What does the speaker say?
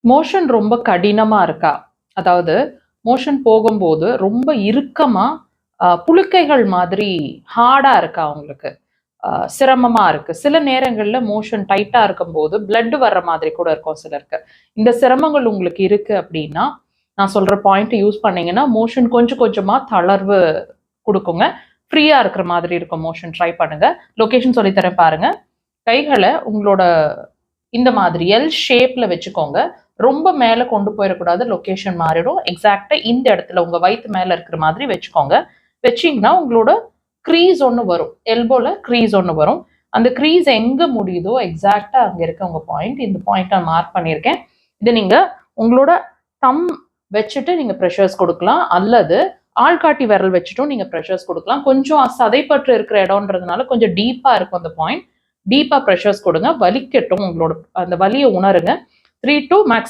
Motion ரொம்ப கடினமா இருக்கா? அதாவது மோஷன் போகும்போது ரொம்ப இறுக்கமா, புழுக்கைகள் மாதிரி ஹார்டா இருக்கா உங்களுக்கு? சிரமமா இருக்கு. சில நேரங்கள்ல மோஷன் டைட்டா இருக்கும்போது, பிளட் வர்ற மாதிரி கூட இருக்கும் சிலருக்கு. இந்த சிரமங்கள் உங்களுக்கு இருக்கு அப்படின்னா, நான் சொல்ற பாயிண்ட் யூஸ் பண்ணீங்கன்னா, மோஷன் கொஞ்சம் கொஞ்சமா தளர்வு குடுக்குங்க. ஃப்ரீயா இருக்கிற மாதிரி இருக்கும் மோஷன் ட்ரை பண்ணுங்க. லொகேஷன் சொல்லி தரேன் பாருங்க. கைகள உங்களோட இந்த மாதிரி எல் ஷேப்ல வச்சுக்கோங்க. ரொம்ப மேல கொண்டு போயிறக்கூடாது. லொகேஷன் மாறிடும். எக்ஸாக்ட்டா இந்த இடத்துல உங்க வயித்து மேல இருக்கிற மாதிரி வச்சுக்கோங்க. வச்சீங்கன்னா, உங்களோட க்ரீஸ் ஒண்ணு வரும். எல்போல க்ரீஸ் ஒண்ணு வரும். அந்த க்ரீஸ் எங்க முடியுதோ எக்ஸாக்ட்டா அங்க இருக்க உங்க பாயிண்ட். இந்த பாயிண்ட் நான் மார்க் பண்ணியிருக்கேன். இத நீங்க உங்களோட தம் வச்சுட்டு நீங்க பிரஷர்ஸ் குடுக்கலாம். அல்லது ஆள்காட்டி விரல் வச்சுட்டும் நீங்க பிரஷர்ஸ் குடுக்கலாம். கொஞ்சம் சதைப்பற்று இருக்கிற இடம்ன்றதுனால கொஞ்சம் டீப்பா இருக்கும் அந்த பாயிண்ட். டீப்பா பிரஷர்ஸ் கொடுங்க. வலிக்கட்டும். உங்களோட அந்த வலிய உணருங்க. 3 to மேக்ஸ்